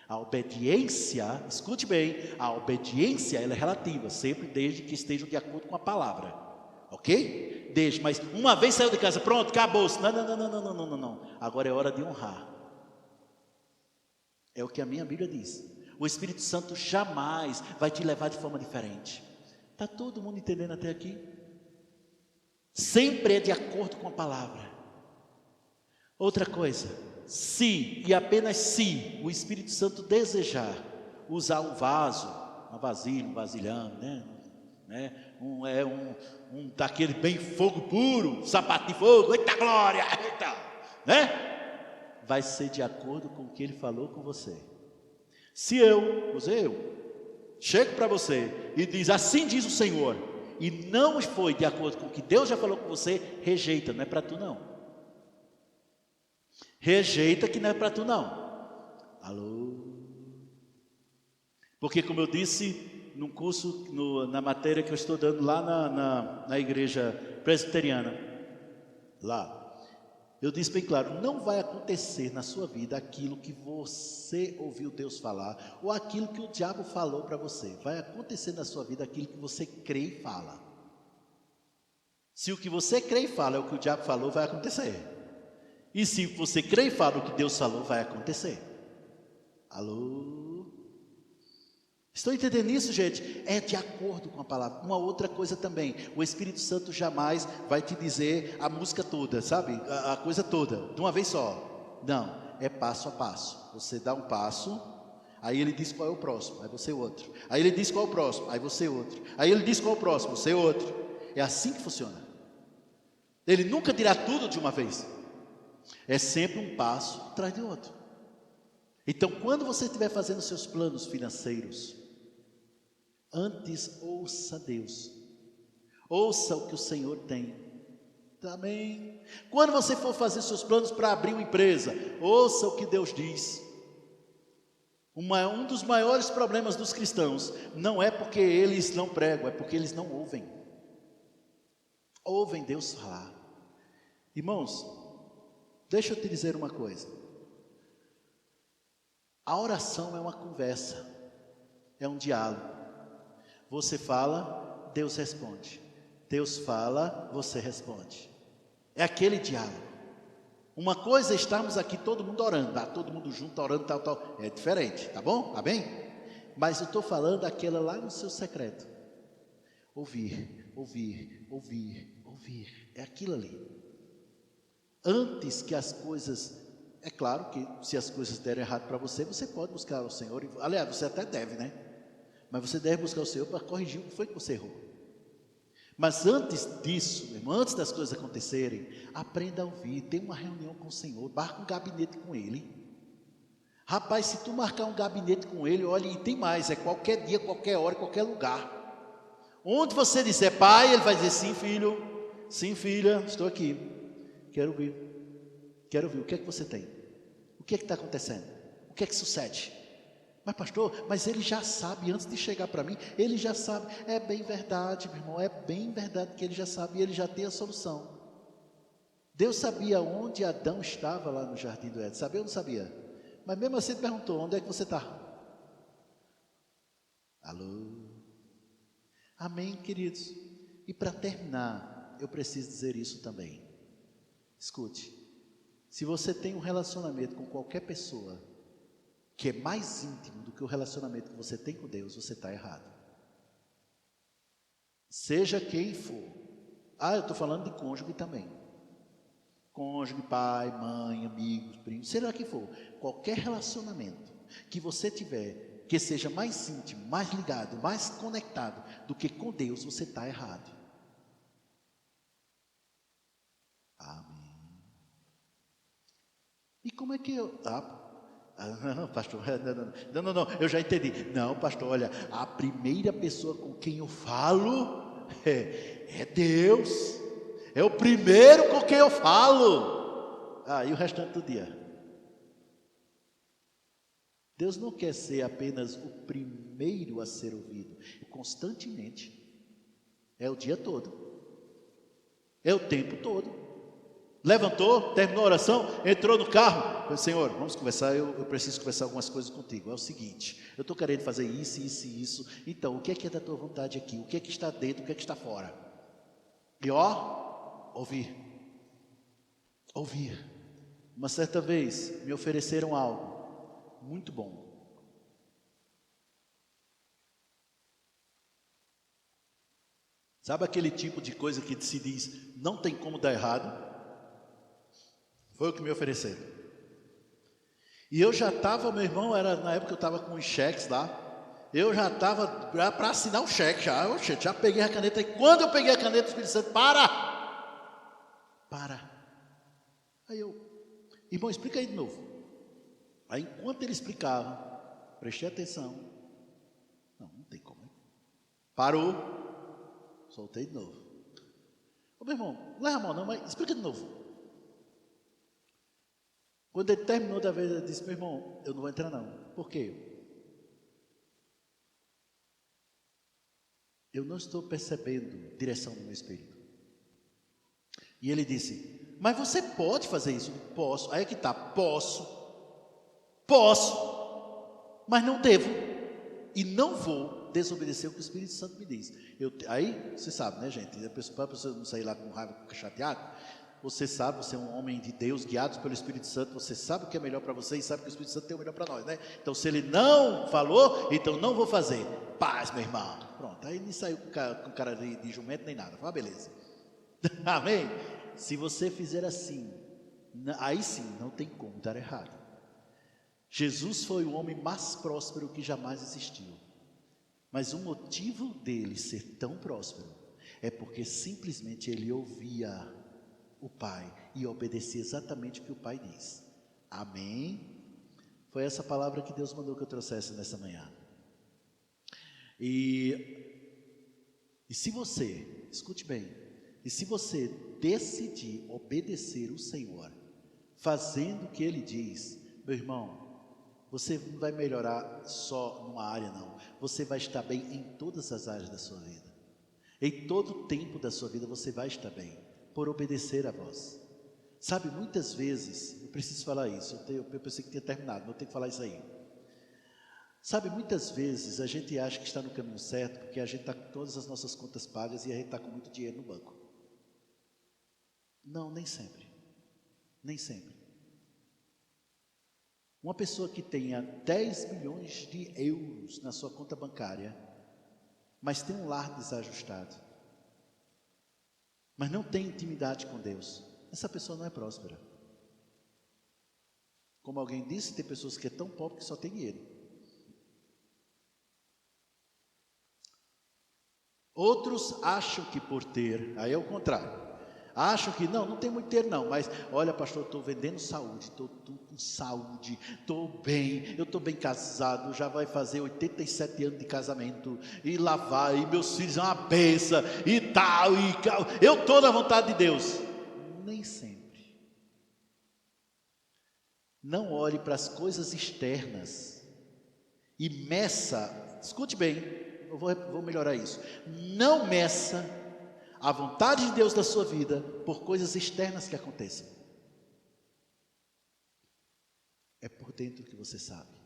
A obediência, escute bem, a obediência ela é relativa, sempre desde que estejam de acordo com a palavra. Ok? Desde, mas uma vez saiu de casa, pronto, acabou-se. Não. Agora é hora de honrar. É o que a minha Bíblia diz. O Espírito Santo jamais vai te levar de forma diferente. Está todo mundo entendendo até aqui? Sempre é de acordo com a palavra. Outra coisa, se e apenas se o Espírito Santo desejar usar um vaso, uma vasilha, um vasilhame, um daquele bem fogo puro, sapato de fogo, eita glória, eita, vai ser de acordo com o que ele falou com você. Se eu chego para você e diz, assim diz o Senhor, e não foi de acordo com o que Deus já falou com você, rejeita, não é para tu não. Rejeita que não é para tu não. Alô? Porque como eu disse num curso, na matéria que eu estou dando lá na igreja presbiteriana, lá, eu disse bem claro, não vai acontecer na sua vida aquilo que você ouviu Deus falar, ou aquilo que o diabo falou para você. Vai acontecer na sua vida aquilo que você crê e fala. Se o que você crê e fala é o que o diabo falou, vai acontecer. E se você crê e fala o que Deus falou, vai acontecer. Alô? Estão entendendo isso, gente? É de acordo com a palavra. Uma outra coisa também, o Espírito Santo jamais vai te dizer a música toda, sabe? A coisa toda, de uma vez só. Não, é passo a passo. Você dá um passo, aí ele diz qual é o próximo, aí você outro. Aí ele diz qual é o próximo, aí você outro. Aí ele diz qual é o próximo, você outro. É assim que funciona. Ele nunca dirá tudo de uma vez. É sempre um passo atrás do outro. Então, quando você estiver fazendo seus planos financeiros, antes ouça Deus. Ouça o que o Senhor tem. Amém? Quando você for fazer seus planos para abrir uma empresa, ouça o que Deus diz. Um dos maiores problemas dos cristãos não é porque eles não pregam, é porque eles não ouvem. Ouvem Deus falar. Irmãos, deixa eu te dizer uma coisa. A oração é uma conversa, é um diálogo. Você fala, Deus responde. Deus fala, você responde. É aquele diálogo. Uma coisa é estarmos aqui todo mundo orando, todo mundo junto orando, tal. É diferente, tá bom? Tá bem? Mas eu estou falando daquela lá no seu secreto. Ouvir. É aquilo ali. Antes que as coisas... É claro que se as coisas derem errado para você, você pode buscar o Senhor. Aliás, você até deve, né? Mas você deve buscar o Senhor para corrigir o que foi que você errou. Mas antes disso, meu irmão, antes das coisas acontecerem, aprenda a ouvir. Tem uma reunião com o Senhor, marca um gabinete com Ele. Rapaz, se tu marcar um gabinete com Ele, olha, e tem mais, é qualquer dia, qualquer hora, qualquer lugar. Onde você disser pai, Ele vai dizer sim filho, sim filha, estou aqui, quero ouvir. Quero ouvir, o que é que você tem? O que é que está acontecendo? O que é que sucede? Mas pastor, mas ele já sabe, antes de chegar para mim, ele já sabe. É bem verdade, meu irmão, é bem verdade que ele já sabe e ele já tem a solução. Deus sabia onde Adão estava lá no jardim do Éden, sabia ou não sabia? Mas mesmo assim ele perguntou, onde é que você está? Alô? Amém, queridos? E para terminar, eu preciso dizer isso também. Escute. Se você tem um relacionamento com qualquer pessoa que é mais íntimo do que o relacionamento que você tem com Deus, você está errado. Seja quem for. Eu estou falando de cônjuge também. Cônjuge, pai, mãe, amigos, primos, seja que for. Qualquer relacionamento que você tiver, que seja mais íntimo, mais ligado, mais conectado do que com Deus, você está errado. Amém. E como é que eu... não, pastor, não, eu já entendi. Não, pastor, olha, a primeira pessoa com quem eu falo é Deus. É o primeiro com quem eu falo. E o restante do dia? Deus não quer ser apenas o primeiro a ser ouvido, constantemente. É o dia todo. É o tempo todo. Levantou, terminou a oração, entrou no carro. Falei, Senhor, vamos conversar, eu preciso conversar algumas coisas contigo. É o seguinte, eu estou querendo fazer isso, isso e isso. Então, o que é da tua vontade aqui? O que é que está dentro, o que é que está fora? E ouvir. Uma certa vez, me ofereceram algo muito bom. Sabe aquele tipo de coisa que se diz, não tem como dar errado? Foi o que me ofereceram. E eu já estava, meu irmão, na época eu estava com os cheques lá. Eu já estava para assinar o cheque, já peguei a caneta. E quando eu peguei a caneta, o Espírito Santo, para. Aí irmão, explica aí de novo. Aí enquanto ele explicava, prestei atenção. Não tem como. Parou, soltei de novo. Meu irmão, não leva a mão não, mas explica de novo. Quando ele terminou da vez, eu disse, meu irmão, eu não vou entrar não. Por quê? Eu não estou percebendo direção no meu espírito. E ele disse, mas você pode fazer isso? Posso. Aí é que está, posso, mas não devo. E não vou desobedecer o que o Espírito Santo me diz. Aí, você sabe, né, gente? Para a pessoa não sair lá com raiva, com chateado. Você sabe, você é um homem de Deus, guiado pelo Espírito Santo, você sabe o que é melhor para você e sabe que o Espírito Santo tem o melhor para nós, né? Então, se ele não falou, então não vou fazer. Paz, meu irmão. Pronto, aí nem saiu com cara de jumento nem nada. Fala, beleza. Amém? Se você fizer assim, aí sim, não tem como dar errado. Jesus foi o homem mais próspero que jamais existiu. Mas o motivo dele ser tão próspero é porque simplesmente ele ouvia o Pai e obedecer exatamente o que o Pai diz. Amém? Foi essa palavra que Deus mandou que eu trouxesse nessa manhã. E se você, escute bem, e se você decidir obedecer o Senhor, fazendo o que Ele diz, meu irmão, você não vai melhorar só numa área não, você vai estar bem em todas as áreas da sua vida. Em todo o tempo da sua vida você vai estar bem. Por obedecer a voz. Sabe, muitas vezes, eu preciso falar isso, eu pensei que tinha terminado, mas eu tenho que falar isso aí. Sabe, muitas vezes a gente acha que está no caminho certo, porque a gente está com todas as nossas contas pagas e a gente está com muito dinheiro no banco. Não, nem sempre. Nem sempre. Uma pessoa que tenha 10 milhões de euros na sua conta bancária, mas tem um lar desajustado, mas não tem intimidade com Deus, essa pessoa não é próspera. Como alguém disse, tem pessoas que é tão pobre que só tem dinheiro. Outros acham que por ter, aí é o contrário, acham que não tem muito dinheiro não, mas olha pastor, estou vendendo saúde, estou com saúde, estou bem, eu estou bem casado, já vai fazer 87 anos de casamento, e lá vai, e meus filhos são uma benção, e tal, eu estou na vontade de Deus. Nem sempre. Não olhe para as coisas externas, e meça, escute bem, eu vou melhorar isso, não meça a vontade de Deus da sua vida por coisas externas que aconteçam. É por dentro que você sabe.